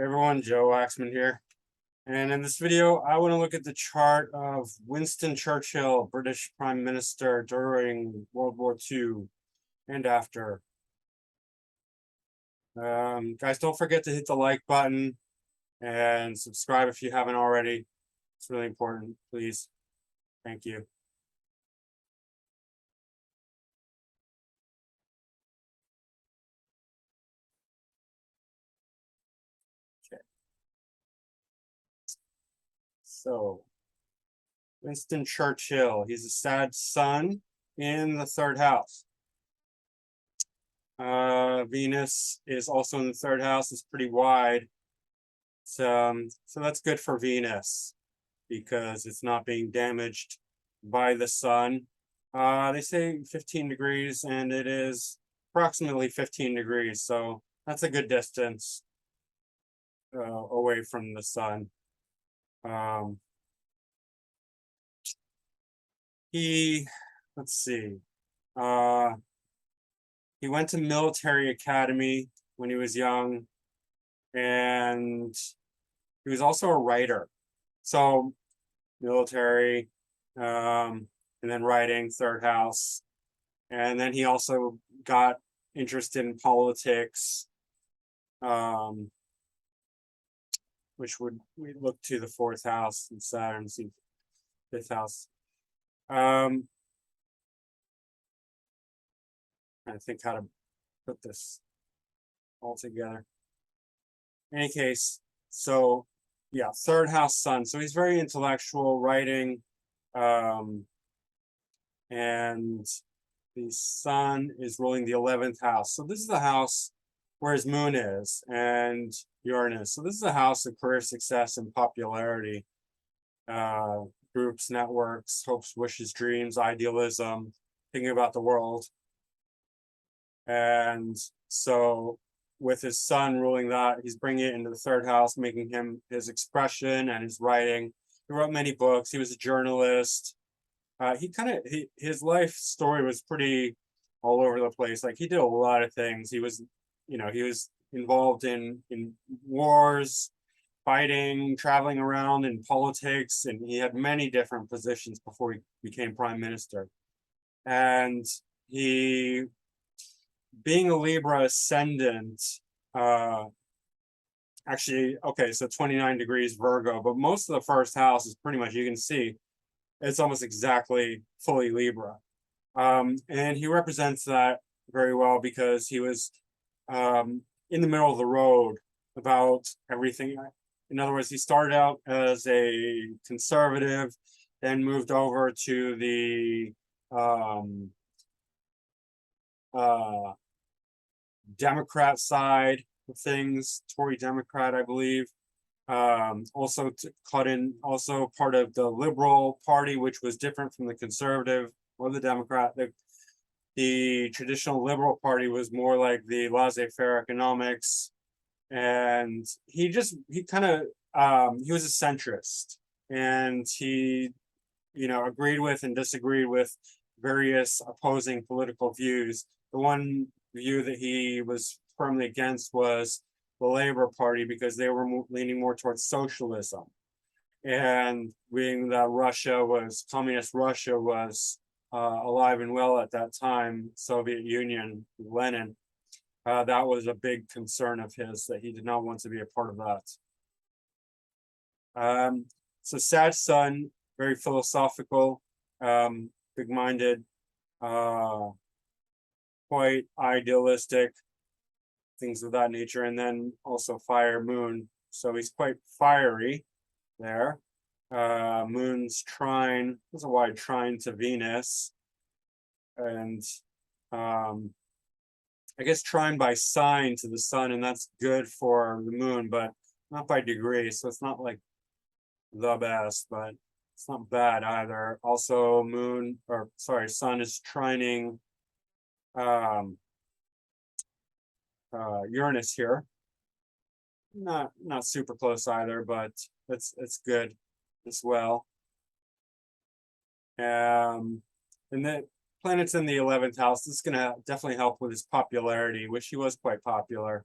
Hey everyone, Joe Waxman here. And in this video, I want to look at the chart of Winston Churchill, British Prime Minister during World War II and after. Guys, don't forget to hit the like button and subscribe if you haven't already. It's really important, please. Thank you. Okay. So, Winston Churchill, he's a sad son in the third house. Venus is also in the third house. It's pretty wide. So that's good for Venus because it's not being damaged by the sun. They say 15 degrees and it is approximately 15 degrees. So that's a good distance away from the sun. Let's see. He went to military academy when he was young, and he was also a writer. So military, and then writing, third house. And then he also got interested in politics, which we look to the fourth house and Saturn, see fifth house. I think how to put this all together. In any case, so yeah, third house sun. So he's very intellectual, writing, and the sun is ruling the 11th house. So this is the house where his moon is and Uranus. So this is a house of career success and popularity, groups, networks, hopes, wishes, dreams, idealism, thinking about the world. And so with his sun ruling that, he's bringing it into the third house, making him his expression and his writing. He wrote many books. He was a journalist. His life story was pretty all over the place. Like he did a lot of things. He was involved in wars, fighting, traveling around in politics, and he had many different positions before he became prime minister. And he, being a Libra ascendant, actually, okay, so 29 degrees Virgo, but most of the first house is pretty much, you can see, it's almost exactly fully Libra. And he represents that very well because he was in the middle of the road about everything. In other words, he started out as a conservative, then moved over to the Democrat side of things, Tory Democrat, I believe. Also caught in, also part of the Liberal Party, which was different from the Conservative or the Democrat. The traditional Liberal Party was more like the laissez-faire economics, and he was a centrist, and he, agreed with and disagreed with various opposing political views. The one view that he was firmly against was the Labor Party because they were leaning more towards socialism. And being that communist Russia was alive and well at that time, Soviet Union, Lenin, that was a big concern of his, that he did not want to be a part of that. So sad sun, very philosophical, big-minded, quite idealistic, things of that nature, and then also fire moon. So he's quite fiery there. Moon's trine, there's a wide trine to Venus, and I guess trine by sign to the sun, and that's good for the moon, but not by degree. So it's not like the best, but it's not bad either. Also, sun is trining Uranus here. Not super close either, but it's good as well. And the planet's in the 11th house. This is going to definitely help with his popularity, which he was quite popular.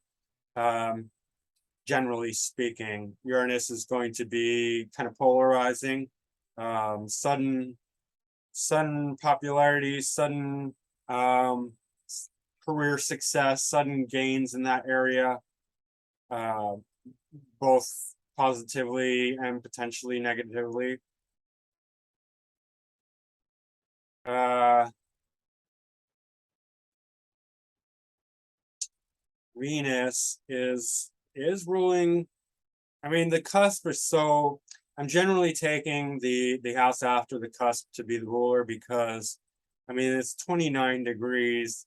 generally speaking. Uranus is going to be kind of polarizing, sudden popularity, sudden career success, sudden gains in that area, both positively and potentially negatively. Venus is ruling. I mean, the cusp is so. I'm generally taking the house after the cusp to be the ruler because, I mean, it's 29 degrees.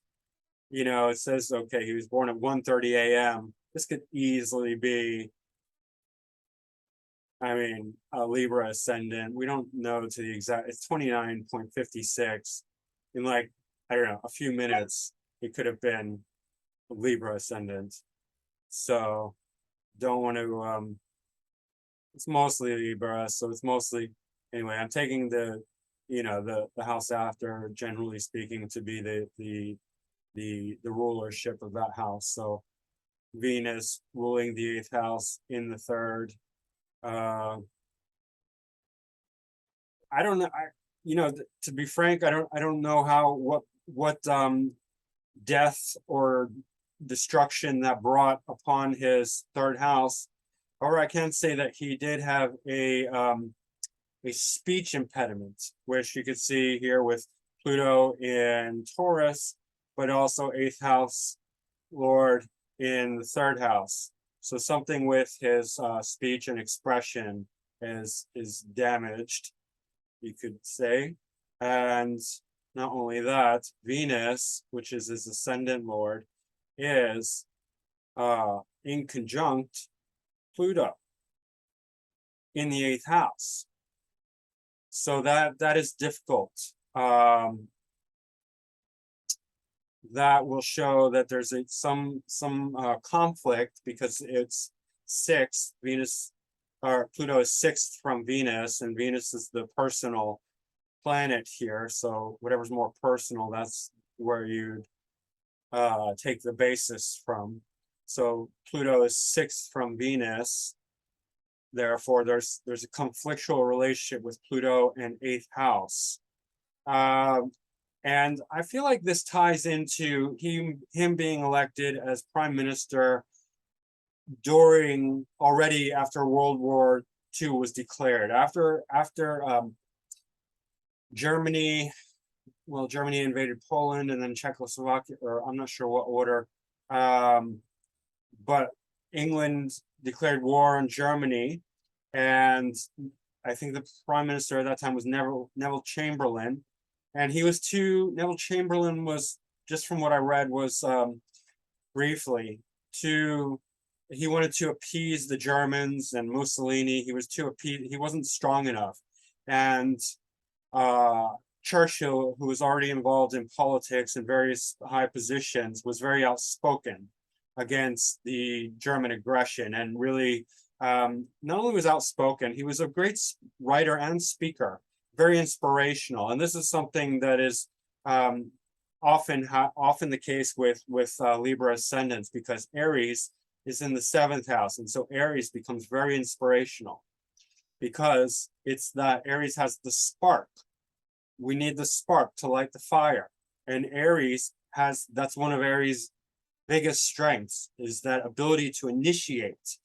You know, it says okay, he was born at 1:30 a.m. This could easily be, I mean, a Libra ascendant. We don't know to the exact. It's 29.56. In like, I don't know, a few minutes, it could have been a Libra ascendant. So don't want to. It's mostly Libra, so it's mostly anyway. I'm taking the, you know, the house after, generally speaking, to be the rulership of that house. So Venus ruling the 8th house in the 3rd. I don't know. You know, to be frank, I don't know how what death or destruction that brought upon his 3rd house. Or I can say that he did have a speech impediment, which you could see here with Pluto in Taurus, but also 8th house Lord in the 3rd house. So something with his speech and expression is damaged, you could say. And not only that, Venus, which is his ascendant Lord, is in conjunct Pluto in the 8th house. So that is difficult. That will show that there's some conflict because it's 6th. Venus or Pluto is 6th from Venus, and Venus is the personal planet here. So whatever's more personal, that's where you'd take the basis from. So Pluto is 6th from Venus. Therefore, there's a conflictual relationship with Pluto and 8th house. And I feel like this ties into him being elected as prime minister during, already after World War II was declared. After Germany, well, Germany invaded Poland and then Czechoslovakia, or I'm not sure what order. But England declared war on Germany, and I think the prime minister at that time was Neville Chamberlain, and Neville Chamberlain was, just from what I read, was briefly he wanted to appease the Germans and Mussolini. He wasn't strong enough, and Churchill, who was already involved in politics and various high positions, was very outspoken against the German aggression, and really not only was outspoken, he was a great writer and speaker, very inspirational. And this is something that is often the case with Libra ascendants, because Aries is in the 7th house, and so Aries becomes very inspirational because it's that Aries has the spark. We need the spark to light the fire, and Aries that's one of Aries' biggest strengths, is that ability to initiate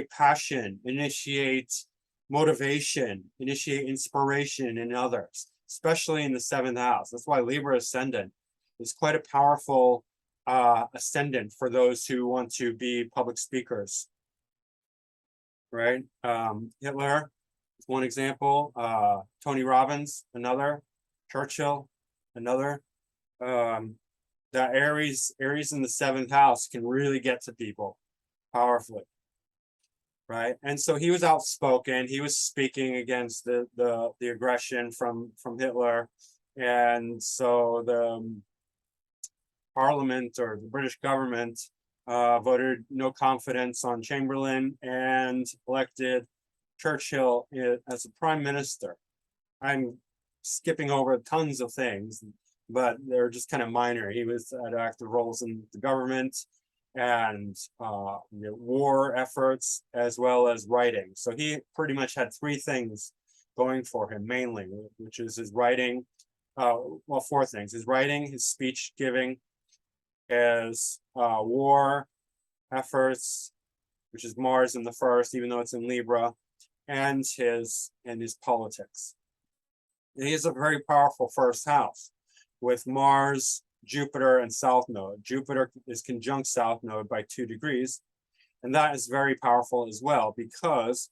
passion, initiate motivation, initiate inspiration in others, especially in the 7th house. That's why Libra ascendant is quite a powerful ascendant for those who want to be public speakers, right? Hitler is one example, Tony Robbins, another, Churchill, another. That Aries in the 7th house can really get to people powerfully, right? And so he was outspoken. He was speaking against the aggression from Hitler, and so the Parliament, or the British government, voted no confidence on Chamberlain and elected Churchill as a prime minister. I'm skipping over tons of things, but they're just kind of minor. He was had active roles in the government. and war efforts, as well as writing. So he pretty much had three things going for him mainly, which is his writing, well, four things: his writing, his speech giving, his war efforts, which is Mars in the first, even though it's in Libra, and his politics. And he has a very powerful first house with Mars, Jupiter, and South Node. Jupiter is conjunct South Node by 2 degrees, and that is very powerful as well, because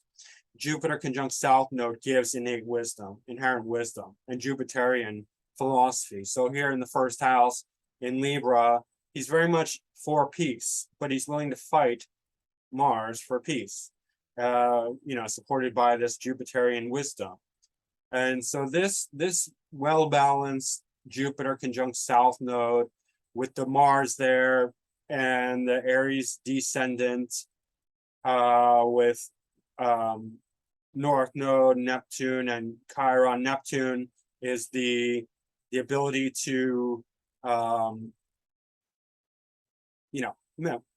Jupiter conjunct South Node gives innate wisdom, inherent wisdom, and Jupiterian philosophy. So here in the first house in Libra, he's very much for peace, but he's willing to fight Mars for peace, supported by this Jupiterian wisdom. And so this well-balanced Jupiter conjunct South Node with the Mars there and the Aries descendant with North Node, Neptune, and Chiron. Neptune is the ability to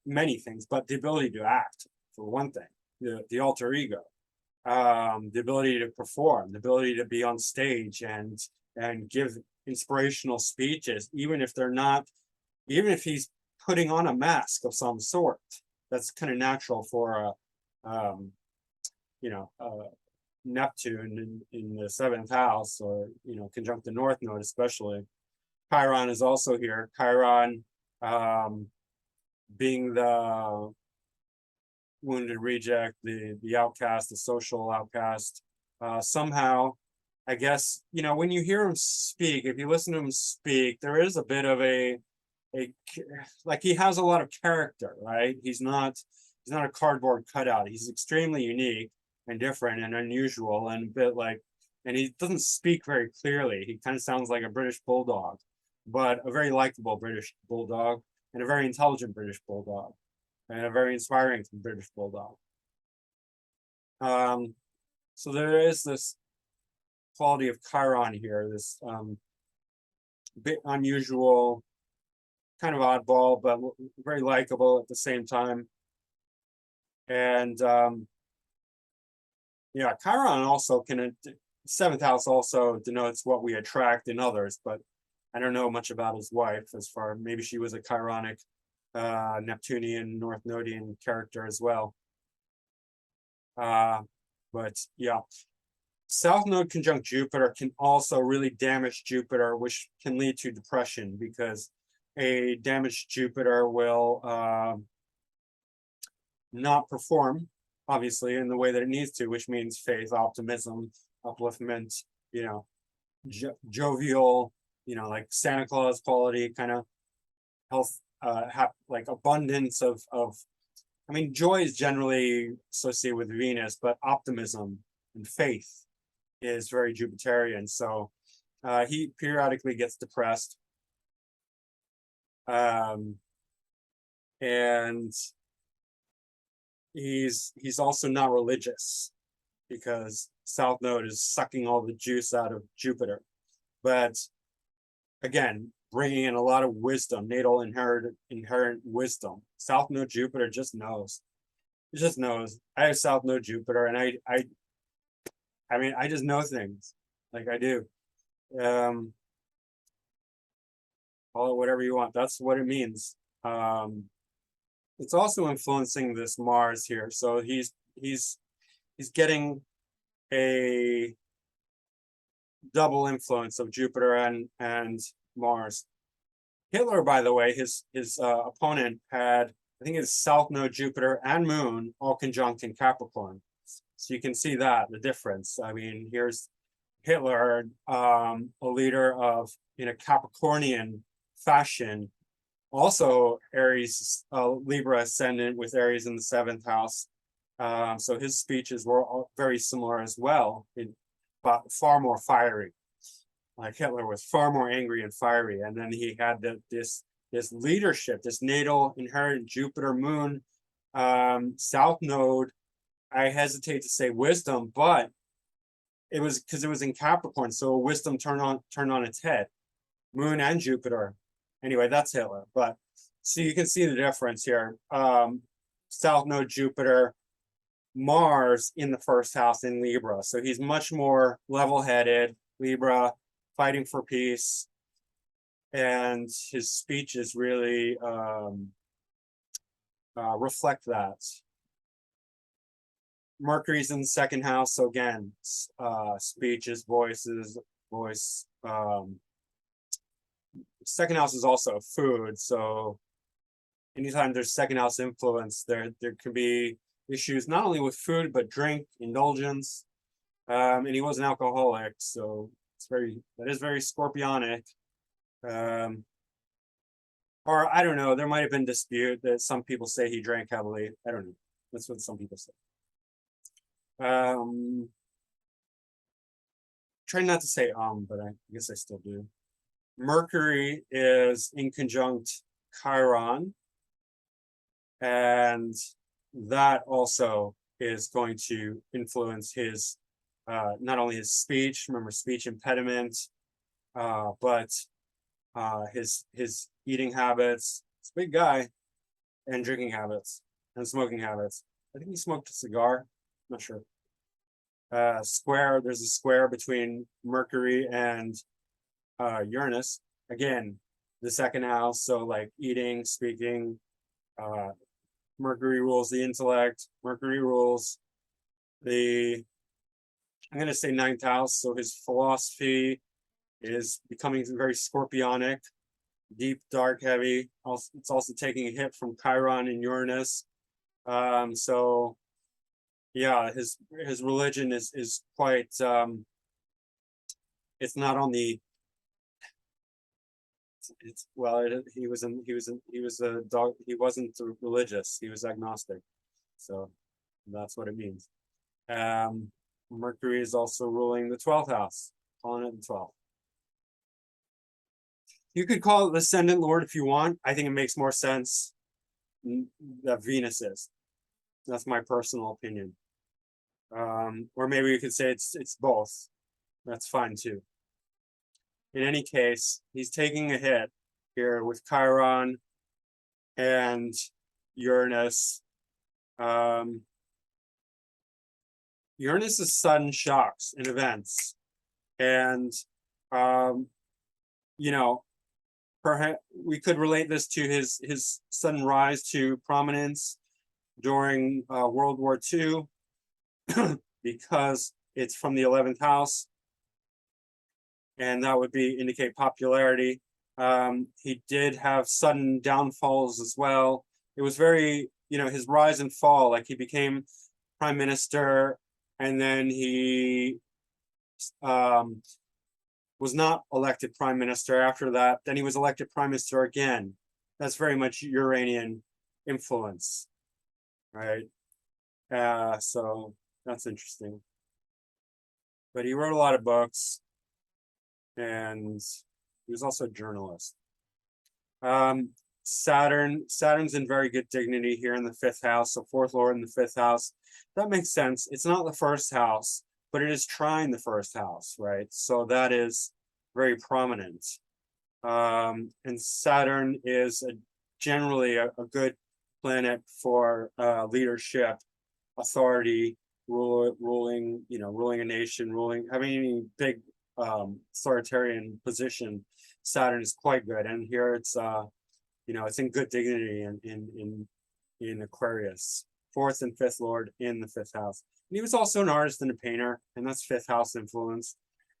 many things, but the ability to act, for one thing, the alter ego, the ability to perform, the ability to be on stage and give inspirational speeches, even if he's putting on a mask of some sort. That's kind of natural for Neptune in the seventh house, or conjunct the North Node especially. Chiron is also here. Chiron being the wounded reject, the outcast, the social outcast. Somehow, I guess, when you hear him speak, if you listen to him speak, there is a bit of like he has a lot of character, right? He's not a cardboard cutout. He's extremely unique and different and unusual, and a bit like, and he doesn't speak very clearly. He kind of sounds like a British bulldog, but a very likable British bulldog, and a very intelligent British bulldog, and a very inspiring British bulldog. So there is this quality of Chiron here, this bit unusual, kind of oddball, but very likable at the same time. And Chiron also can, seventh house also denotes what we attract in others, but I don't know much about his wife, as far, maybe she was a Chironic, Neptunian, North Nodian character as well. But yeah, South Node conjunct Jupiter can also really damage Jupiter, which can lead to depression, because a damaged Jupiter will not perform, obviously, in the way that it needs to, which means faith, optimism, upliftment, jovial, like Santa Claus quality, kind of health, like abundance of joy is generally associated with Venus, but optimism and faith is very Jupiterian. So he periodically gets depressed. And he's also not religious, because South Node is sucking all the juice out of Jupiter. But again, bringing in a lot of wisdom, natal inherent wisdom. South Node Jupiter just knows. It just knows. I have South Node Jupiter, and I just know things, like I do. Call it whatever you want. That's what it means. It's also influencing this Mars here. So he's getting a double influence of Jupiter and Mars. Hitler, by the way, his opponent had, I think it's South Node Jupiter and Moon all conjunct in Capricorn. So you can see that, the difference. Here's Hitler, a leader of, in a Capricornian fashion, also Aries, Libra ascendant with Aries in the seventh house. So his speeches were all very similar as well, but far more fiery. Like Hitler was far more angry and fiery, and then he had this leadership, this natal inherent Jupiter Moon, South Node. I hesitate to say wisdom, but it was because it was in Capricorn, so wisdom turned on its head. Moon and Jupiter. Anyway, that's Hitler. But So you can see the difference here. South node Jupiter, Mars in the first house in Libra. So he's much more level-headed, Libra, fighting for peace. And his speeches really reflect that. Mercury's in the second house, so again, speeches, voice. Second house is also food, so anytime there's second house influence, there can be issues not only with food but drink, indulgence. And he was an alcoholic, so that is very scorpionic. Or I don't know, there might have been dispute that some people say he drank heavily. I don't know. That's what some people say. Try not to say but I guess I still do. Mercury is in conjunct Chiron, and that also is going to influence his not only his speech, remember speech impediment, but his eating habits. He's a big guy, and drinking habits and smoking habits. I think he smoked a cigar. I'm not sure. There's a square between Mercury and Uranus. Again, the second house, so like eating, speaking. Mercury rules the intellect. Mercury rules I'm going to say ninth house. So his philosophy is becoming very scorpionic, deep, dark, heavy. It's also taking a hit from Chiron and Uranus. So yeah, his religion is quite it's not on the he wasn't religious, he was agnostic, so that's what it means. Mercury is also ruling the 12th house, calling it the 12th. You could call it the ascendant lord if you want. I think it makes more sense that Venus is. That's my personal opinion. Or maybe you could say it's both. That's fine too. In any case, he's taking a hit here with Chiron and Uranus. Uranus is sudden shocks and events. And, you know, perhaps we could relate this to his sudden rise to prominence during World War II because it's from the 11th house. And that would indicate popularity. He did have sudden downfalls as well. It was very, his rise and fall, like he became prime minister and then he was not elected prime minister after that. Then he was elected prime minister again. That's very much Uranian influence, right? So that's interesting. But he wrote a lot of books. And he was also a journalist. Saturn's in very good dignity here in the 5th house, so 4th lord in the 5th house. That makes sense. It's not the 1st house, but it is trine the 1st house, right? So that is very prominent. And Saturn is generally a good planet for leadership, authority, ruling a nation, having any big authoritarian position. Saturn is quite good, and here it's it's in good dignity in Aquarius. 4th and 5th lord in the 5th house. And he was also an artist and a painter, and that's 5th house influence.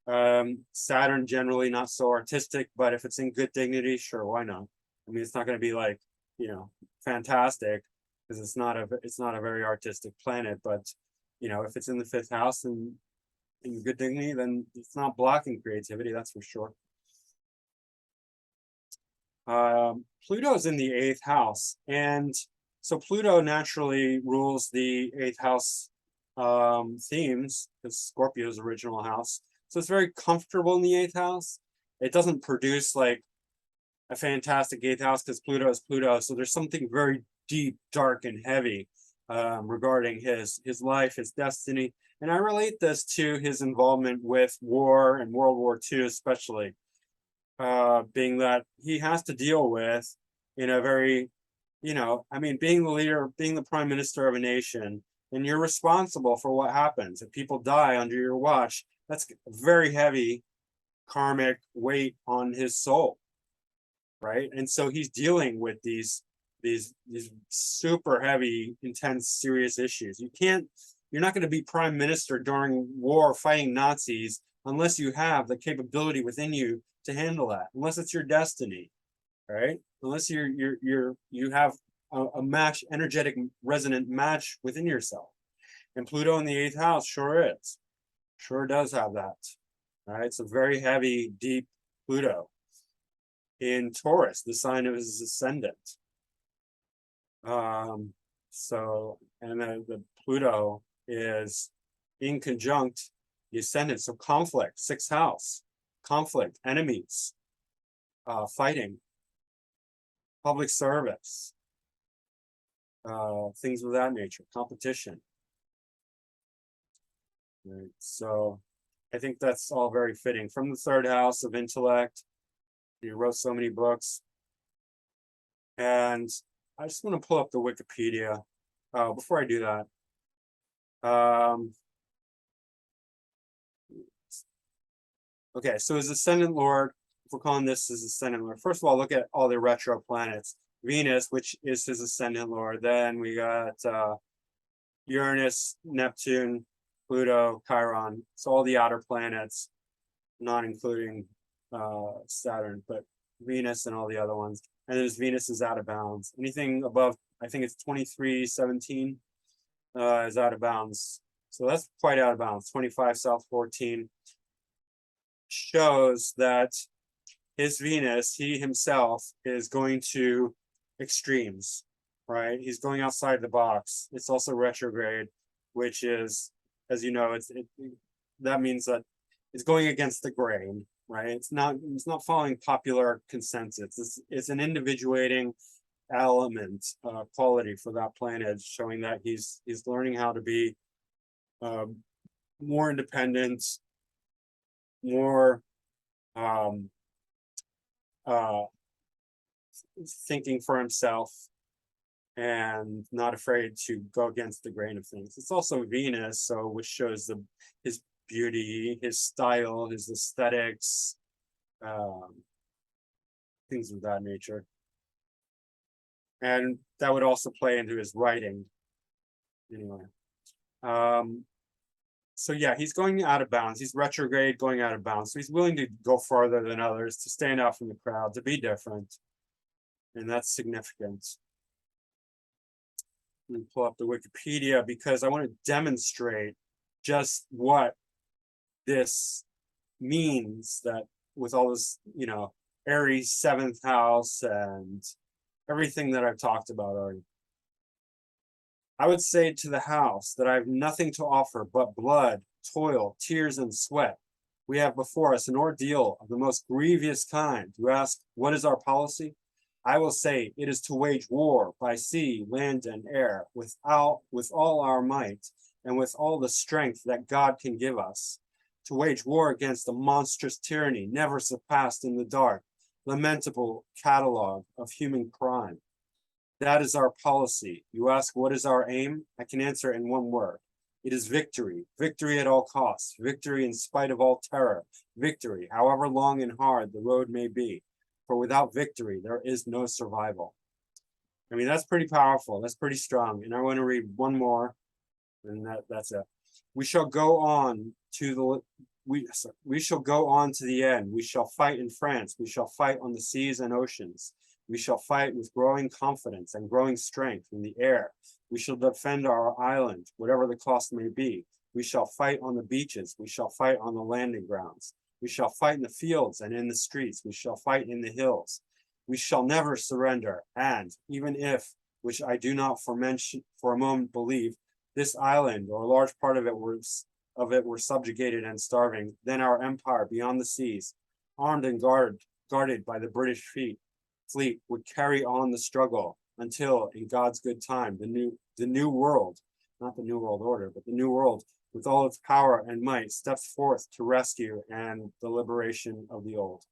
Saturn generally not so artistic, but if it's in good dignity, sure, why not? I mean, it's not going to be like fantastic because it's not a very artistic planet, but if it's in the 5th house and in good dignity, then it's not blocking creativity, that's for sure. Pluto's in the 8th house, and so Pluto naturally rules the 8th house themes, because Scorpio's original house. So it's very comfortable in the 8th house. It doesn't produce like a fantastic 8th house because Pluto is Pluto. So there's something very deep, dark, and heavy regarding his life, his destiny. And I relate this to his involvement with war and World War II, especially, being that he has to deal with in a very, I mean, being the leader, being the prime minister of a nation, and you're responsible for what happens. If people die under your watch, that's very heavy karmic weight on his soul, right? And so he's dealing with these super heavy, intense, serious issues. You're not going to be prime minister during war fighting Nazis unless you have the capability within you to handle that, unless it's your destiny, right? Unless you have a match, energetic resonant match within yourself. And Pluto in the 8th house sure does have that, right? It's a very heavy, deep Pluto in Taurus, the sign of his ascendant. So, and the Pluto is in conjunct the ascendant, so conflict, 6th house, conflict, enemies, fighting, public service, things of that nature, competition. Right. So I think that's all very fitting. From the 3rd house of intellect, he wrote so many books. And I just want to pull up the Wikipedia. Before I do that, okay, so his ascendant lord, if we're calling this his ascendant lord, first of all, look at all the retro planets. Venus, which is his ascendant lord. Then we got Uranus, Neptune, Pluto, Chiron. So all the outer planets, not including Saturn, but Venus and all the other ones. And there's Venus is out of bounds. Anything above, I think it's 2317 is out of bounds. So that's quite out of bounds. 25 South 14 shows that his Venus, he himself, is going to extremes, right? He's going outside the box. It's also retrograde, which is, as you know, that means that it's going against the grain, right? It's not following popular consensus. It's an individuating element, quality for that planet, showing that he's learning how to be more independent, more thinking for himself, and not afraid to go against the grain of things. It's also Venus, so which shows his beauty, his style, his aesthetics, things of that nature. And that would also play into his writing. Anyway. So yeah, he's going out of bounds. He's retrograde, going out of bounds. So he's willing to go farther than others, to stand out from the crowd, to be different. And that's significant. Let me pull up the Wikipedia because I want to demonstrate just what this means, that with all this, Aries 7th house and everything that I've talked about already. I would say to the house that I have nothing to offer but blood, toil, tears, and sweat. We have before us an ordeal of the most grievous kind. You ask, what is our policy? I will say it is to wage war by sea, land, and air, with all our might, and with all the strength that God can give us. To wage war against a monstrous tyranny never surpassed in the dark, lamentable catalog of human crime. That is our policy. You ask, what is our aim? I can answer in one word. It is victory. Victory at all costs. Victory in spite of all terror. Victory, however long and hard the road may be. For without victory, there is no survival. I mean, that's pretty powerful. That's pretty strong. And I want to read one more, and that's it. We shall go on to we shall go on to the end. We shall fight in France. We shall fight on the seas and oceans. We shall fight with growing confidence and growing strength in the air. We shall defend our island, whatever the cost may be. We shall fight on the beaches. We shall fight on the landing grounds. We shall fight in the fields and in the streets. We shall fight in the hills. We shall never surrender. And even if, which I do not for a moment believe, this island or a large part of it were subjugated and starving, then our empire beyond the seas, armed and guarded by the British fleet, would carry on the struggle until, in God's good time, the new world, not the New World Order, but the new world, with all its power and might, steps forth to rescue and the liberation of the old.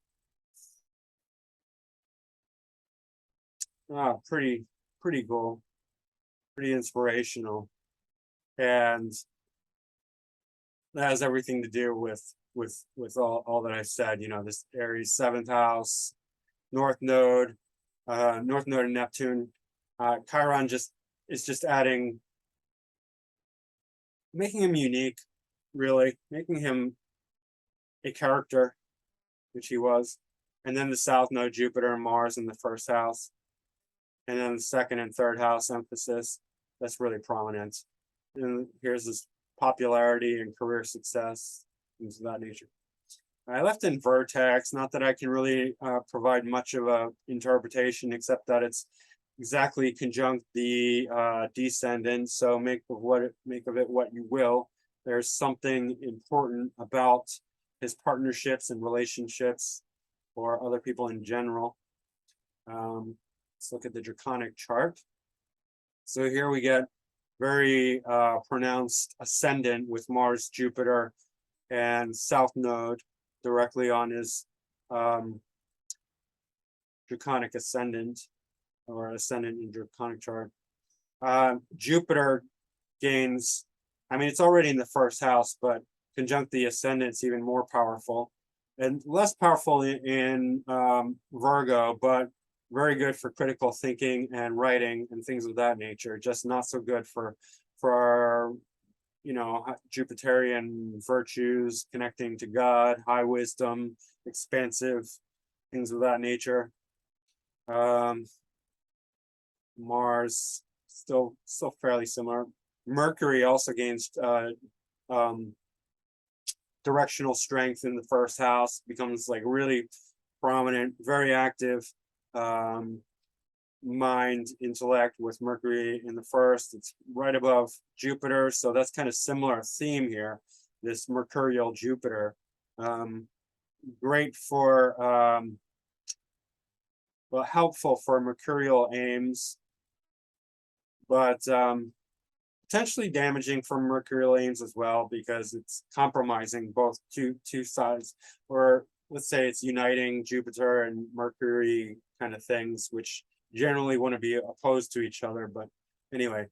pretty cool, pretty inspirational, and that has everything to do with all that I said. You know, this Aries seventh house, North Node, North Node and Neptune. Chiron is just adding, making him unique, really, making him a character, which he was. And then the South Node, Jupiter and Mars in the first house. And then the second and third house emphasis, that's really prominent. And here's his popularity and career success, things of that nature. I left in vertex, not that I can really provide much of a interpretation, except that it's exactly conjunct the descendant. So make of it what you will. There's something important about his partnerships and relationships, or other people in general. Let's look at the draconic chart. So here we get very pronounced ascendant with Mars, Jupiter, and South Node directly on his draconic ascendant, or ascendant in draconic chart. Jupiter gains, I mean, it's already in the first house, but conjunct the ascendant's even more powerful, and less powerful in Virgo, but very good for critical thinking and writing and things of that nature. Just not so good for our, you know, Jupiterian virtues, connecting to God, high wisdom, expansive, things of that nature. Mars still fairly similar. Mercury also gains directional strength in the first house, becomes like really prominent, very active mind, intellect with Mercury in the first. It's right above Jupiter, so that's kind of similar theme here, this mercurial Jupiter. Great for well, helpful for mercurial aims, but potentially damaging for mercurial aims as well, because it's compromising both two sides, or let's say it's uniting Jupiter and Mercury kind of things, which generally want to be opposed to each other. But anyway,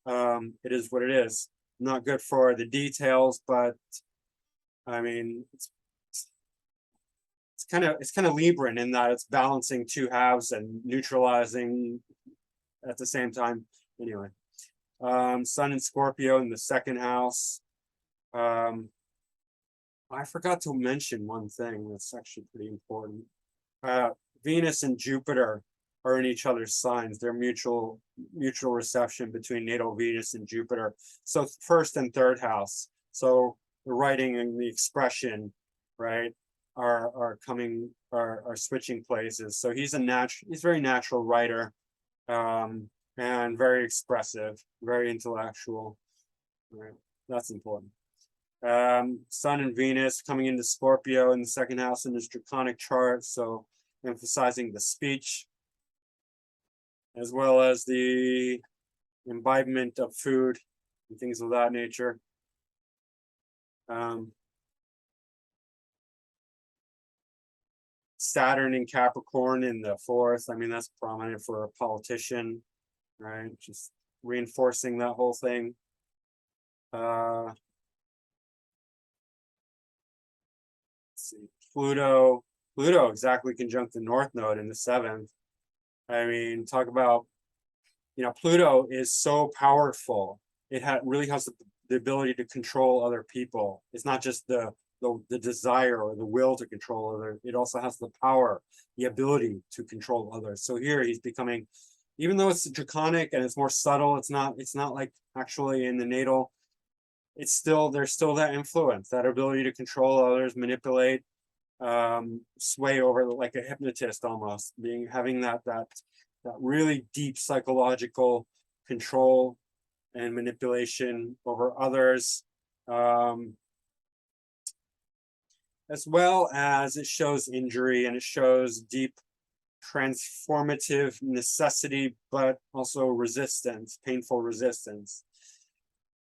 it is what it is. Not good for the details, but I mean, it's kind of Libran in that it's balancing two halves and neutralizing at the same time. Anyway, Sun in Scorpio in the second house. I forgot to mention one thing that's actually pretty important. Venus and Jupiter are in each other's signs. They're mutual reception between natal Venus and Jupiter. So first and third house. So the writing and the expression, right, are switching places. So he's very natural writer, and very expressive, very intellectual. Right, that's important. Sun and Venus coming into Scorpio in the second house in his draconic chart, so emphasizing the speech as well as the imbibement of food and things of that nature. Saturn in Capricorn in the fourth. I mean, that's prominent for a politician, right? Just reinforcing that whole thing. Let's see, Pluto exactly conjunct the North Node in the seventh. I mean, talk about, you know, Pluto is so powerful. It really has the ability to control other people. It's not just the desire or the will to control others. It also has the power, the ability to control others. So here he's becoming, even though it's draconic and it's more subtle, it's not like actually in the natal, there's still that influence, that ability to control others, manipulate, sway over, like a hypnotist almost, having that really deep psychological control and manipulation over others, as well as it shows injury and it shows deep transformative necessity, but also resistance, painful resistance.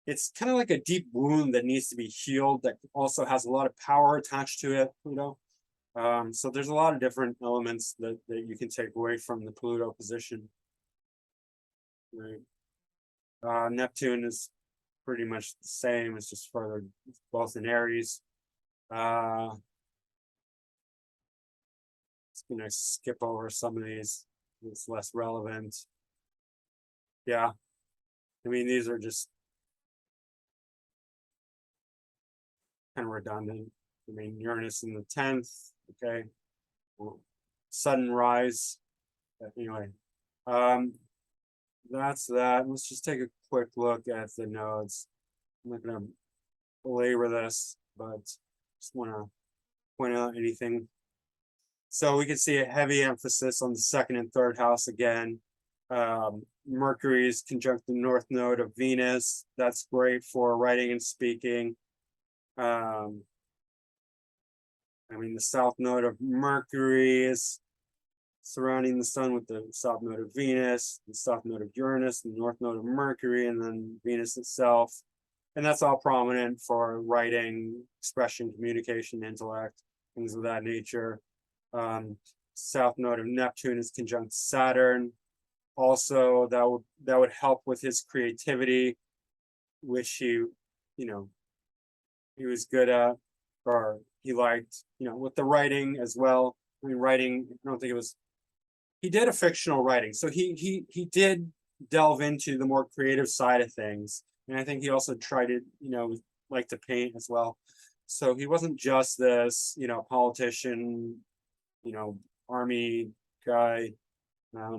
It's kind of like a deep wound that needs to be healed, that also has a lot of power attached to it, you know. So there's a lot of different elements that you can take away from the Pluto position. Right. Neptune is pretty much the same. It's just further, both in Aries. Just gonna skip over some of these. It's less relevant. Yeah, I mean, these are just kind of redundant. I mean, Uranus in the 10th. Okay, well, sudden rise. But anyway, that's that. Let's just take a quick look at the nodes. I'm not gonna belabor this, but just want to point out anything. So we can see a heavy emphasis on the second and third house again. Mercury is conjunct the north node of Venus. That's great for writing and speaking. I mean, the south node of Mercury is surrounding the sun with the south node of Venus, the south node of Uranus, the north node of Mercury, and then Venus itself. And that's all prominent for writing, expression, communication, intellect, things of that nature. South node of Neptune is conjunct Saturn. Also, that would help with his creativity, which he was good at, or he liked, with the writing as well. I mean, writing, I don't think it was, he did a fictional writing, so he did delve into the more creative side of things. And I think he also tried to, like to paint as well. So he wasn't just this, politician, army guy.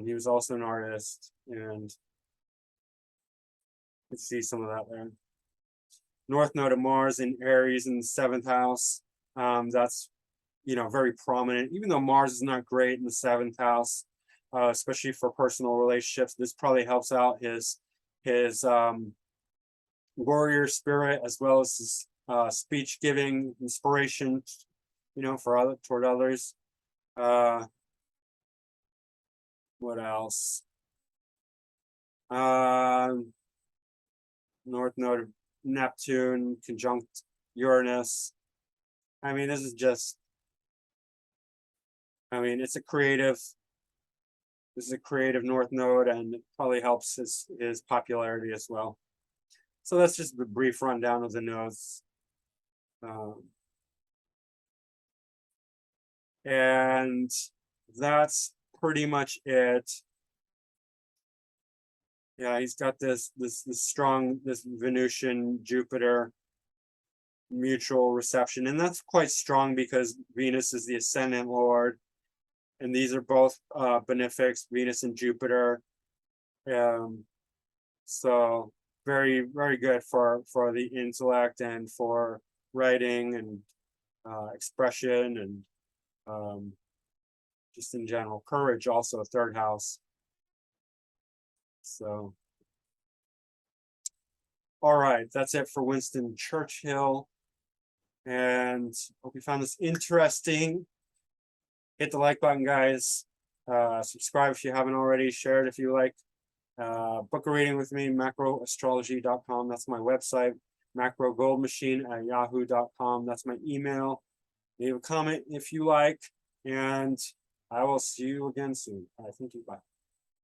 He was also an artist, and you can see some of that there. North node of Mars in Aries in the 7th house. That's very prominent, even though Mars is not great in the 7th house, especially for personal relationships. This probably helps out his warrior spirit, as well as his speech giving inspiration, toward others. What else? North node of Neptune conjunct Uranus. I mean, this is just, it's a creative, this is a creative north node, and it probably helps his popularity as well. So that's just a brief rundown of the nodes. And that's pretty much it. Yeah, he's got this strong, this Venusian Jupiter mutual reception, and that's quite strong because Venus is the ascendant lord, and these are both benefics, Venus and Jupiter. So very, very good for the intellect and for writing and expression, and just in general courage. Also, 3rd house. So, all right, that's it for Winston Churchill, and hope you found this interesting. Hit the like button, guys. Subscribe if you haven't already. Share it if you like. Book a reading with me, macroastrology.com. That's my website. macrogoldmachine@yahoo.com. That's my email. Leave a comment if you like, and I will see you again soon. Thank you. Bye.